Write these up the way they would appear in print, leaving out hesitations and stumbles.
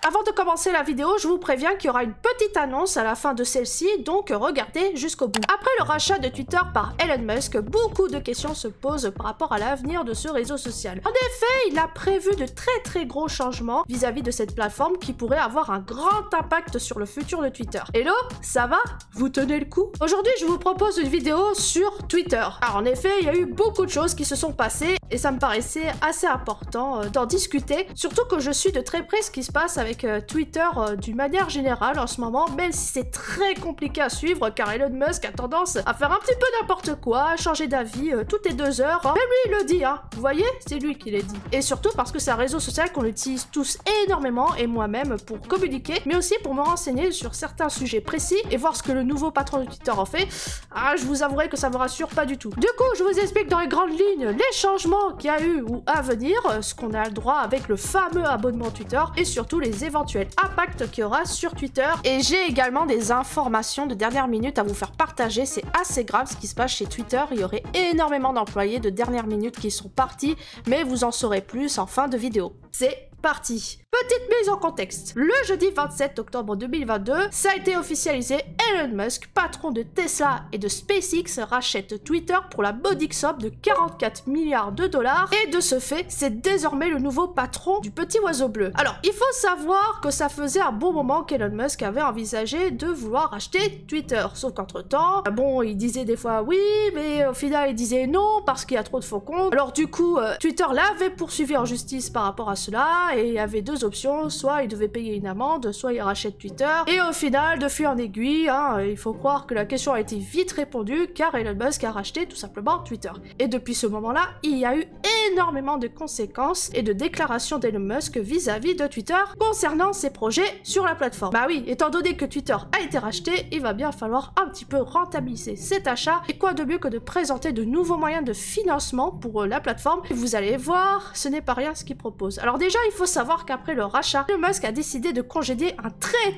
Avant de commencer la vidéo, je vous préviens qu'il y aura une petite annonce à la fin de celle-ci, donc regardez jusqu'au bout. Après le rachat de Twitter par Elon Musk, beaucoup de questions se posent par rapport à l'avenir de ce réseau social. En effet, il a prévu de très gros changements vis-à-vis de cette plateforme qui pourrait avoir un grand impact sur le futur de Twitter. Hello, ça va? Vous tenez le coup? Aujourd'hui, je vous propose une vidéo sur Twitter. Alors en effet, il y a eu beaucoup de choses qui se sont passées et ça me paraissait assez important d'en discuter, surtout que je suis de très près ce qui se passe avec Twitter d'une manière générale en ce moment, même si c'est très compliqué à suivre car Elon Musk a tendance à faire un petit peu n'importe quoi, à changer d'avis toutes les 2 heures. Même lui il le dit, hein. Vous voyez, c'est lui qui l'a dit. Et surtout parce que c'est un réseau social qu'on utilise tous énormément et moi-même pour communiquer, mais aussi pour me renseigner sur certains sujets précis et voir ce que le nouveau patron de Twitter en fait. Ah, je vous avouerai que ça me rassure pas du tout. Du coup, je vous explique dans les grandes lignes les changements qu'il y a eu ou à venir, ce qu'on a le droit avec le fameux abonnement Twitter et surtout les éventuels impacts qu'il y aura sur Twitter. Et j'ai également des informations de dernière minute à vous faire partager. C'est assez grave ce qui se passe chez Twitter. Il y aurait énormément d'employés de dernière minute qui sont partis, mais vous en saurez plus en fin de vidéo. C'est parti. Petite mise en contexte. Le jeudi 27 octobre 2022, ça a été officialisé, Elon Musk, patron de Tesla et de SpaceX, rachète Twitter pour la modique somme de 44 milliards de dollars et de ce fait, c'est désormais le nouveau patron du petit oiseau bleu. Alors, il faut savoir que ça faisait un bon moment qu'Elon Musk avait envisagé de vouloir acheter Twitter, sauf qu'entre-temps, bon, il disait des fois oui, mais au final, il disait non parce qu'il y a trop de faux comptes. Alors du coup, Twitter l'avait poursuivi en justice par rapport à cela et il y avait 2 options, soit il devait payer une amende, soit il rachète Twitter. Et au final, de fil en aiguille, hein, il faut croire que la question a été vite répondue car Elon Musk a racheté tout simplement Twitter. Et depuis ce moment-là, il y a eu énormément de conséquences et de déclarations d'Elon Musk vis-à-vis de Twitter concernant ses projets sur la plateforme. Bah oui, étant donné que Twitter a été racheté, il va bien falloir un petit peu rentabiliser cet achat. Et quoi de mieux que de présenter de nouveaux moyens de financement pour la plateforme. Et vous allez voir, ce n'est pas rien ce qu'il propose. Alors déjà, il faut savoir qu'après le rachat, Elon Musk a décidé de congédier un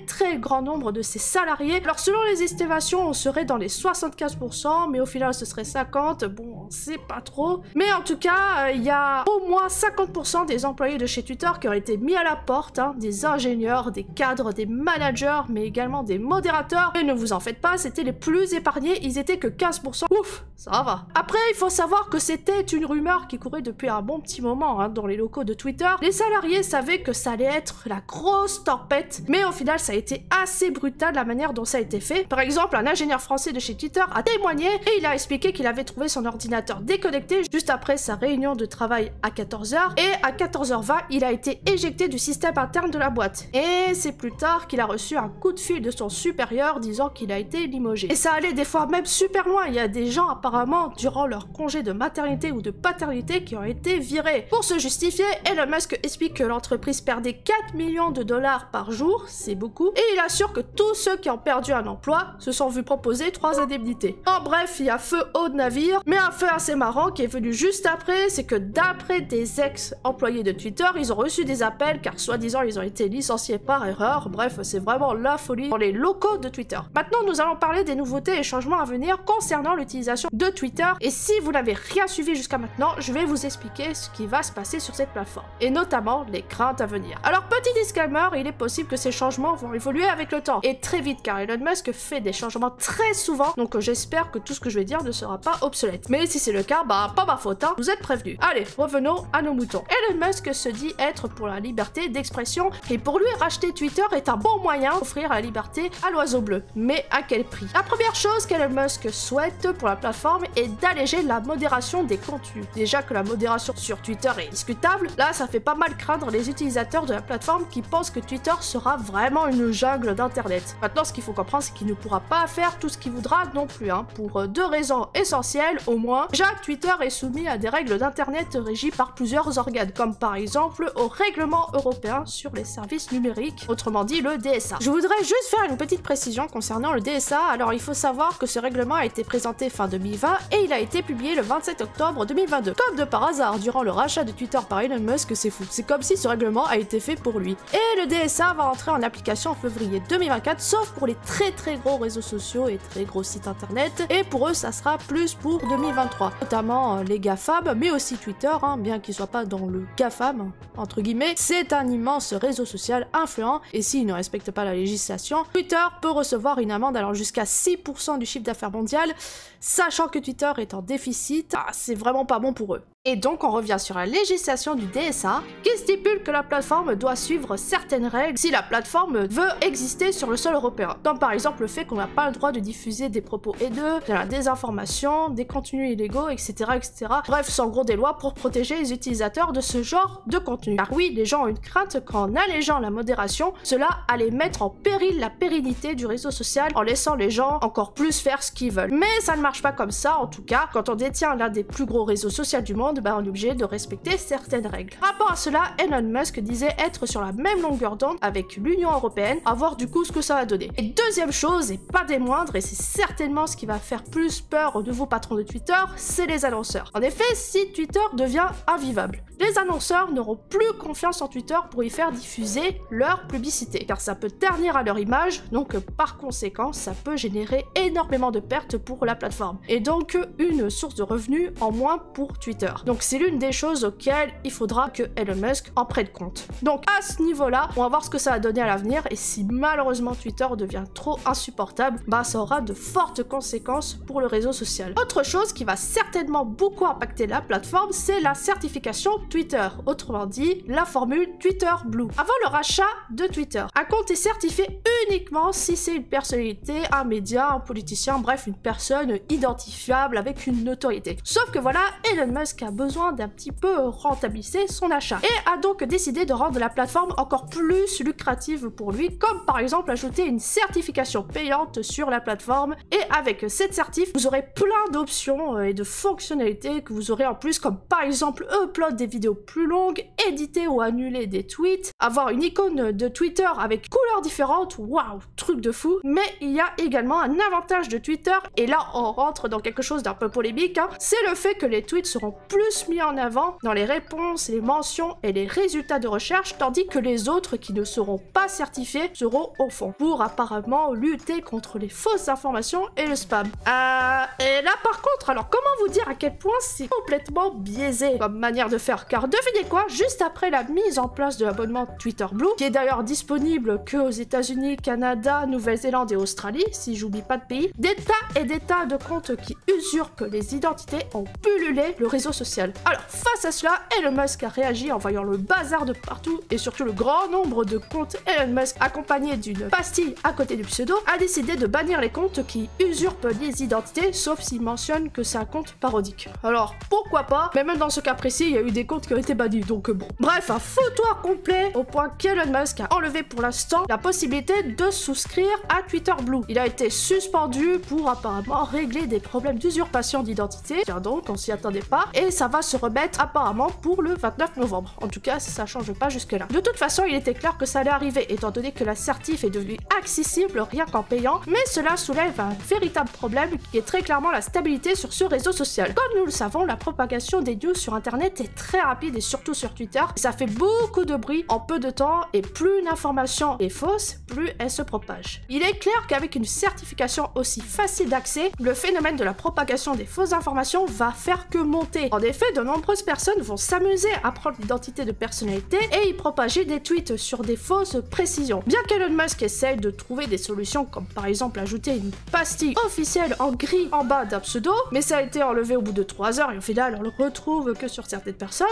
très grand nombre de ses salariés. Alors selon les estimations, on serait dans les 75%, mais au final ce serait 50%, bon, on sait pas trop. Mais en tout cas, il y a au moins 50% des employés de chez Twitter qui ont été mis à la porte, hein, des ingénieurs, des cadres, des managers, mais également des modérateurs. Et ne vous en faites pas, c'était les plus épargnés, ils étaient que 15%. Ouf, ça va. Après, il faut savoir que c'était une rumeur qui courait depuis un bon petit moment, hein, dans les locaux de Twitter. Les salariés savaient que ça allait être la grosse tempête, mais au final ça a été assez brutal la manière dont ça a été fait. Par exemple, un ingénieur français de chez Twitter a témoigné et il a expliqué qu'il avait trouvé son ordinateur déconnecté juste après sa réunion de travail à 14h et à 14h20 il a été éjecté du système interne de la boîte. Et c'est plus tard qu'il a reçu un coup de fil de son supérieur disant qu'il a été limogé. Et ça allait des fois même super loin, il y a des gens apparemment durant leur congé de maternité ou de paternité qui ont été virés. Pour se justifier, Elon Musk explique que l'entreprise perdait 4 millions de dollars par jour, c'est beaucoup, et il assure que tous ceux qui ont perdu un emploi se sont vus proposer 3 indemnités. En bref, il y a feu au navire, mais un fait assez marrant qui est venu juste après, c'est que d'après des ex-employés de Twitter, ils ont reçu des appels car soi-disant ils ont été licenciés par erreur. Bref, c'est vraiment la folie dans les locaux de Twitter. Maintenant, nous allons parler des nouveautés et changements à venir concernant l'utilisation de Twitter, et si vous n'avez rien suivi jusqu'à maintenant, je vais vous expliquer ce qui va se passer sur cette plateforme, et notamment les craintes à venir. Alors petit disclaimer, il est possible que ces changements vont évoluer avec le temps, et très vite car Elon Musk fait des changements très souvent, donc j'espère que tout ce que je vais dire ne sera pas obsolète. Mais si c'est le cas, bah pas ma faute, hein, vous êtes prévenus. Allez, revenons à nos moutons. Elon Musk se dit être pour la liberté d'expression, et pour lui racheter Twitter est un bon moyen d'offrir la liberté à l'oiseau bleu. Mais à quel prix? La première chose qu'Elon Musk souhaite pour la plateforme est d'alléger la modération des contenus. Déjà que la modération sur Twitter est discutable, là ça fait pas mal craindre les utilisateurs de la plateforme qui pensent que Twitter sera vraiment une jungle d'internet. Maintenant, ce qu'il faut comprendre, c'est qu'il ne pourra pas faire tout ce qu'il voudra non plus, hein, pour 2 raisons essentielles au moins. Déjà, Twitter est soumis à des règles d'internet régies par plusieurs organes, comme par exemple au règlement européen sur les services numériques, autrement dit le DSA. Je voudrais juste faire une petite précision concernant le DSA. Alors il faut savoir que ce règlement a été présenté fin 2020 et il a été publié le 27 octobre 2022. Comme de par hasard, durant le rachat de Twitter par Elon Musk, c'est fou. C'est comme si ce règlement a été fait pour lui. Et le DSA va entrer en application en février 2024, sauf pour les très gros réseaux sociaux et très gros sites internet. Et pour eux, ça sera plus pour 2023. Notamment les GAFAM, mais aussi Twitter, bien qu'il soit pas dans le GAFAM, entre guillemets. C'est un immense réseau social influent et s'il ne respecte pas la législation, Twitter peut recevoir une amende allant jusqu'à 6% du chiffre d'affaires mondial, sachant que Twitter est en déficit, c'est vraiment pas bon pour eux. Et donc on revient sur la législation du DSA qui stipule que la plateforme doit suivre certaines règles si la plateforme veut exister sur le sol européen. Comme par exemple le fait qu'on n'a pas le droit de diffuser des propos haineux, de la désinformation, des contenus illégaux, etc. etc. Bref, c'est en gros des lois pour protéger les utilisateurs de ce genre de contenu. Car oui, les gens ont une crainte qu'en allégeant la modération, cela allait mettre en péril la pérennité du réseau social en laissant les gens encore plus faire ce qu'ils veulent. Mais ça ne marche pas comme ça, en tout cas, quand on détient l'un des plus gros réseaux sociaux du monde, on est obligé de respecter certaines règles. Par rapport à cela, Elon Musk disait être sur la même longueur d'onde avec l'Union Européenne, à voir du coup ce que ça va donner. Et deuxième chose, et pas des moindres, et c'est certainement ce qui va faire plus peur aux nouveaux patrons de Twitter, c'est les annonceurs. En effet, si Twitter devient invivable, les annonceurs n'auront plus confiance en Twitter pour y faire diffuser leur publicité, car ça peut ternir à leur image, donc par conséquent, ça peut générer énormément de pertes pour la plateforme, et donc une source de revenus en moins pour Twitter. Donc c'est l'une des choses auxquelles il faudra que Elon Musk en prenne compte. Donc à ce niveau-là, on va voir ce que ça va donner à l'avenir, et si malheureusement Twitter devient trop insupportable, ça aura de fortes conséquences pour le réseau social. Autre chose qui va certainement beaucoup impacter la plateforme, c'est la certification Twitter, autrement dit la formule Twitter Blue. Avant le rachat de Twitter, un compte est certifié uniquement si c'est une personnalité, un média, un politicien, bref une personne identifiable avec une notoriété. Sauf que voilà, Elon Musk a besoin d'un petit peu rentabiliser son achat et a donc décidé de rendre la plateforme encore plus lucrative pour lui, comme par exemple ajouter une certification payante sur la plateforme, et avec cette certif, vous aurez plein d'options et de fonctionnalités que vous aurez en plus, comme par exemple upload des vidéos plus longues, éditer ou annuler des tweets, avoir une icône de Twitter avec couleurs différentes, waouh, truc de fou. Mais il y a également un avantage de Twitter, et là on rentre dans quelque chose d'un peu polémique, c'est le fait que les tweets seront plus mis en avant dans les réponses, les mentions et les résultats de recherche, tandis que les autres qui ne seront pas certifiés seront au fond, pour apparemment lutter contre les fausses informations et le spam. Et là par contre, alors comment vous dire à quel point c'est complètement biaisé comme manière de faire, car devinez quoi, juste après la mise en place de l'abonnement Twitter Blue, qui est d'ailleurs disponible que aux États-Unis, Canada, Nouvelle-Zélande et Australie, si j'oublie pas de pays, des tas et des tas de comptes qui usurpent les identités ont pullulé le réseau social. Alors face à cela, Elon Musk a réagi en voyant le bazar de partout et surtout le grand nombre de comptes Elon Musk accompagnés d'une pastille à côté du pseudo, a décidé de bannir les comptes qui usurpent les identités, sauf s'ils mentionnent que c'est un compte parodique. Alors pourquoi pas, mais même dans ce cas précis, il y a eu des comptes qui ont été bannis, donc bon. Bref, un foutoir complet au point qu'Elon Musk a enlevé pour l'instant la possibilité de souscrire à Twitter Blue. Il a été suspendu pour apparemment régler des problèmes d'usurpation d'identité, tiens donc, on s'y attendait pas, et ça va se remettre apparemment pour le 29 novembre. En tout cas, ça change pas jusque-là. De toute façon, il était clair que ça allait arriver, étant donné que la certif est devenue accessible rien qu'en payant, mais cela soulève un véritable problème qui est très clairement la stabilité sur ce réseau social. Comme nous le savons, la propagation des news sur internet est très rapide et surtout sur Twitter, ça fait beaucoup de bruit en peu de temps, et plus une information est fausse, plus elle se propage. Il est clair qu'avec une certification aussi facile d'accès, le phénomène de la propagation des fausses informations va faire que monter. En effet, de nombreuses personnes vont s'amuser à prendre l'identité de personnalité et y propager des tweets sur des fausses précisions. Bien qu'Elon Musk essaye de trouver des solutions comme par exemple ajouter une pastille officielle en gris en bas d'un pseudo, mais ça a été enlevé au bout de 3 heures et au final on le retrouve que sur certaines personnes.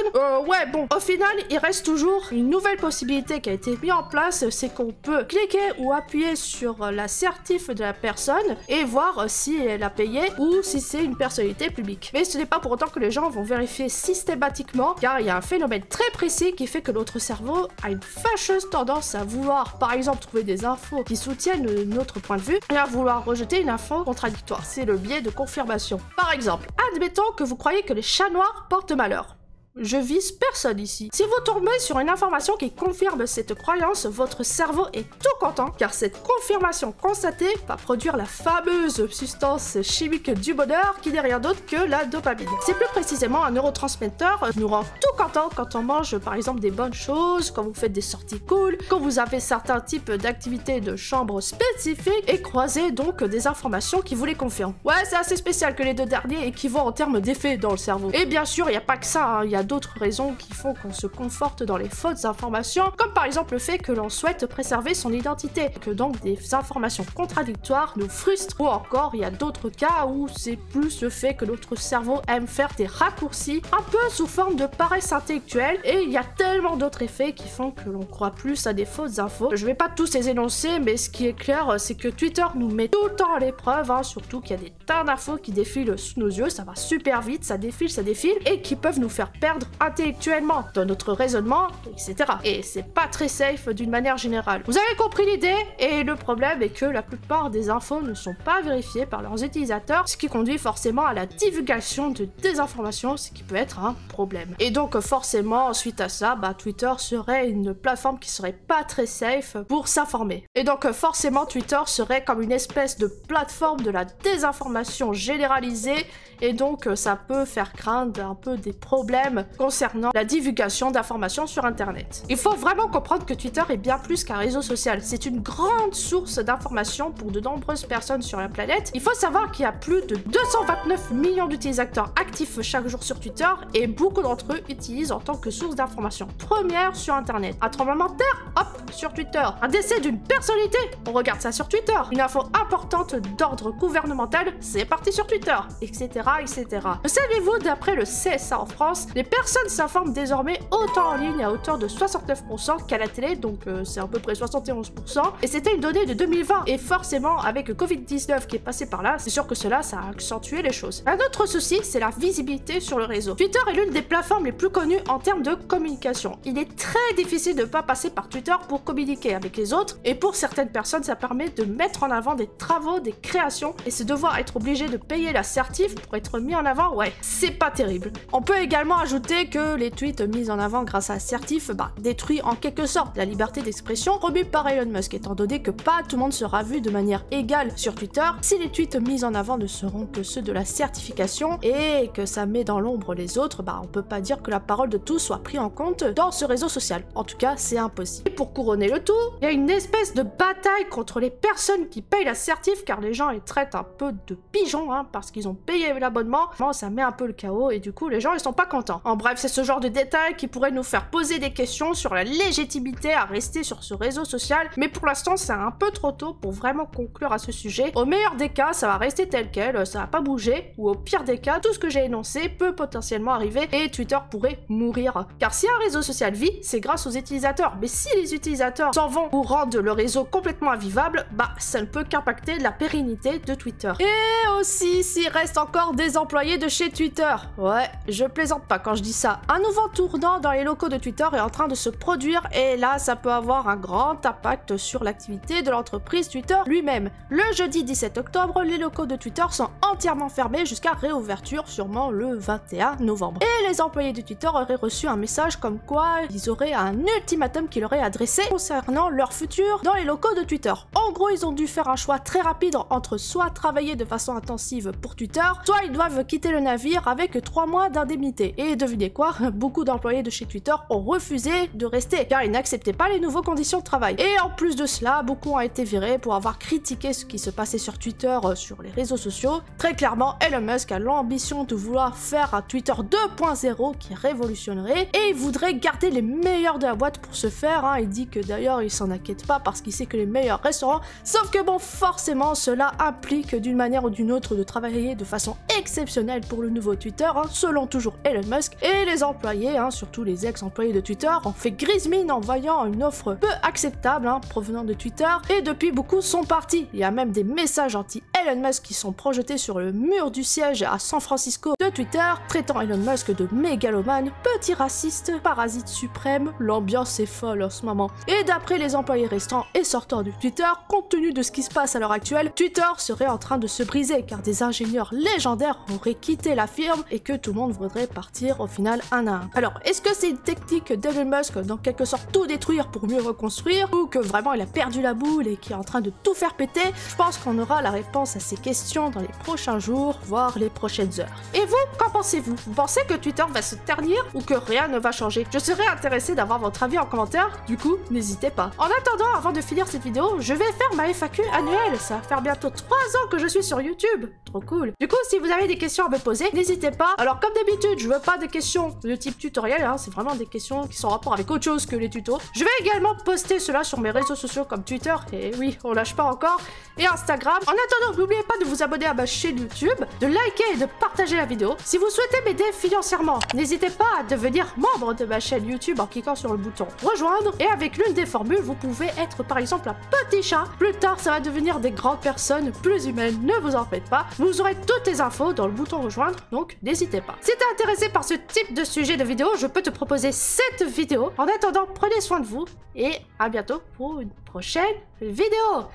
Ouais bon, au final il reste toujours une nouvelle possibilité qui a été mise en place, c'est qu'on peut cliquer ou appuyer sur la certif de la personne et voir si elle a payé ou si c'est une personnalité publique. Mais ce n'est pas pour autant que les gens vont vérifier systématiquement, car il y a un phénomène très précis qui fait que notre cerveau a une fâcheuse tendance à vouloir par exemple trouver des infos qui soutiennent notre point de vue et à vouloir rejeter une info contradictoire. C'est le biais de confirmation. Par exemple, admettons que vous croyez que les chats noirs portent malheur. je vise personne ici. Si vous tombez sur une information qui confirme cette croyance, votre cerveau est tout content, car cette confirmation constatée va produire la fameuse substance chimique du bonheur qui n'est rien d'autre que la dopamine. C'est plus précisément un neurotransmetteur qui nous rend tout content quand on mange par exemple des bonnes choses, quand vous faites des sorties cool, quand vous avez certains types d'activités de chambre spécifiques et croisez donc des informations qui vous les confirment. Ouais, c'est assez spécial que les deux derniers équivaut en termes d'effet dans le cerveau. Et bien sûr, il n'y a pas que ça, hein. Il y a d'autres raisons qui font qu'on se conforte dans les fausses informations, comme par exemple le fait que l'on souhaite préserver son identité, que donc des informations contradictoires nous frustrent, ou encore il y a d'autres cas où c'est plus le fait que notre cerveau aime faire des raccourcis, un peu sous forme de paresse intellectuelle, et il y a tellement d'autres effets qui font que l'on croit plus à des fausses infos. Je vais pas tous les énoncer, mais ce qui est clair, c'est que Twitter nous met tout le temps à l'épreuve, hein, surtout qu'il y a des tas d'infos qui défilent sous nos yeux, ça va super vite, ça défile, et qui peuvent nous faire perdre intellectuellement dans notre raisonnement, etc. Et c'est pas très safe d'une manière générale. Vous avez compris l'idée, et le problème est que la plupart des infos ne sont pas vérifiées par leurs utilisateurs, ce qui conduit forcément à la divulgation de désinformation, ce qui peut être un problème. Et donc forcément, suite à ça, Twitter serait une plateforme qui serait pas très safe pour s'informer. Et donc forcément, Twitter serait comme une espèce de plateforme de la désinformation généralisée, et donc ça peut faire craindre un peu des problèmes concernant la divulgation d'informations sur Internet. Il faut vraiment comprendre que Twitter est bien plus qu'un réseau social. C'est une grande source d'informations pour de nombreuses personnes sur la planète. Il faut savoir qu'il y a plus de 229 millions d'utilisateurs actifs chaque jour sur Twitter, et beaucoup d'entre eux utilisent en tant que source d'information première sur Internet. Un tremblement de terre, hop, sur Twitter. Un décès d'une personnalité, on regarde ça sur Twitter. Une info importante d'ordre gouvernemental, c'est parti sur Twitter, etc., etc. Le saviez-vous, d'après le CSA en France, les personnes s'informent désormais autant en ligne à hauteur de 69% qu'à la télé, donc c'est à peu près 71%, et c'était une donnée de 2020. Et forcément, avec le Covid-19 qui est passé par là, c'est sûr que cela, ça a accentué les choses. Un autre souci, c'est la visibilité sur le réseau. Twitter est l'une des plateformes les plus connues en termes de communication. Il est très difficile de ne pas passer par Twitter pour communiquer avec les autres, et pour certaines personnes, ça permet de mettre en avant des travaux, des créations, et se devoir être obligé de payer l'assertif pour être mis en avant, ouais, c'est pas terrible. On peut également ajouter que les tweets mis en avant grâce à assertif, détruit en quelque sorte la liberté d'expression promue par Elon Musk, étant donné que pas tout le monde sera vu de manière égale sur Twitter. Si les tweets mis en avant ne seront que ceux de la certification et que ça met dans l'ombre les autres, on peut pas dire que la parole de tous soit prise en compte dans ce réseau social. En tout cas, c'est impossible. Et pour couronner le tout, il y a une espèce de bataille contre les personnes qui payent l'assertif, car les gens les traitent un peu de pigeons, hein, parce qu'ils ont payé l'abonnement. Ça met un peu le chaos, et du coup, les gens ils sont pas contents. En bref, c'est ce genre de détails qui pourrait nous faire poser des questions sur la légitimité à rester sur ce réseau social, mais pour l'instant, c'est un peu trop tôt pour vraiment conclure à ce sujet. Au meilleur des cas, ça va rester tel quel, ça va pas bouger, ou au pire des cas, tout ce que j'ai énoncé peut potentiellement arriver et Twitter pourrait mourir. Car si un réseau social vit, c'est grâce aux utilisateurs, mais si les utilisateurs s'en vont ou rendent le réseau complètement invivable, ça ne peut qu'impacter la pérennité de Twitter. Et aussi, s'il reste encore des employés de chez Twitter. Ouais, je plaisante pas quand je dis ça. Un nouveau tournant dans les locaux de Twitter est en train de se produire, et là, ça peut avoir un grand impact sur l'activité de l'entreprise Twitter lui-même. Le jeudi 17 octobre, les locaux de Twitter sont entièrement fermés jusqu'à réouverture, sûrement le 21 novembre. Et les employés de Twitter auraient reçu un message comme quoi ils auraient un ultimatum qui leur est adressé concernant leur futur dans les locaux de Twitter. En gros, ils ont dû faire un choix très rapide entre soit travailler de façon intensive pour Twitter, soit ils doivent quitter le navire avec 3 mois d'indemnité. Et devinez quoi, beaucoup d'employés de chez Twitter ont refusé de rester, car ils n'acceptaient pas les nouvelles conditions de travail. Et en plus de cela, beaucoup ont été virés pour avoir critiqué ce qui se passait sur Twitter, sur les réseaux sociaux. Très clairement, Elon Musk a l'ambition de vouloir faire un Twitter 2.0 qui révolutionnerait, et il voudrait garder les meilleurs de la boîte pour ce faire, hein. Il dit que d'ailleurs il s'en inquiète pas parce qu'il sait que les meilleurs resteront, sauf que bon, forcément cela implique d'une manière ou d'une autre de travailler de façon exceptionnelle pour le nouveau Twitter, hein, selon toujours Elon Musk. Et les employés, surtout les ex-employés de Twitter, ont fait grise mine en voyant une offre peu acceptable provenant de Twitter, et depuis beaucoup sont partis. Il y a même des messages anti-Elon Musk qui sont projetés sur le mur du siège à San Francisco de Twitter, traitant Elon Musk de mégalomane, petit raciste, parasite suprême. L'ambiance est folle en ce moment. Et d'après les employés restants et sortants de Twitter, compte tenu de ce qui se passe à l'heure actuelle, Twitter serait en train de se briser, car des ingénieurs légendaires milliardaires auraient quitté la firme et que tout le monde voudrait partir au final un à un. Alors, est-ce que c'est une technique d'Elon Musk dans quelque sorte tout détruire pour mieux reconstruire, ou que vraiment il a perdu la boule et qu'il est en train de tout faire péter? Je pense qu'on aura la réponse à ces questions dans les prochains jours, voire les prochaines heures. Et vous, qu'en pensez-vous? Vous pensez que Twitter va se ternir ou que rien ne va changer? Je serais intéressé d'avoir votre avis en commentaire, du coup, n'hésitez pas. En attendant, avant de finir cette vidéo, je vais faire ma FAQ annuelle. Ça va faire bientôt 3 ans que je suis sur YouTube. Trop cool. Du coup, si vous avez des questions à me poser, n'hésitez pas. Alors, comme d'habitude, je veux pas des questions de type tutoriel, hein, c'est vraiment des questions qui sont en rapport avec autre chose que les tutos. Je vais également poster cela sur mes réseaux sociaux comme Twitter, et oui, on lâche pas encore, et Instagram. En attendant, n'oubliez pas de vous abonner à ma chaîne YouTube, de liker et de partager la vidéo. Si vous souhaitez m'aider financièrement, n'hésitez pas à devenir membre de ma chaîne YouTube en cliquant sur le bouton rejoindre, et avec l'une des formules, vous pouvez être par exemple un petit chat. Plus tard, ça va devenir des grandes personnes plus humaines, ne vous en faites pas. Vous aurez toutes les infos dans le bouton rejoindre, donc n'hésitez pas. Si t'es intéressé par ce type de sujet de vidéo, je peux te proposer cette vidéo. En attendant, prenez soin de vous et à bientôt pour une prochaine vidéo.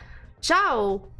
Ciao!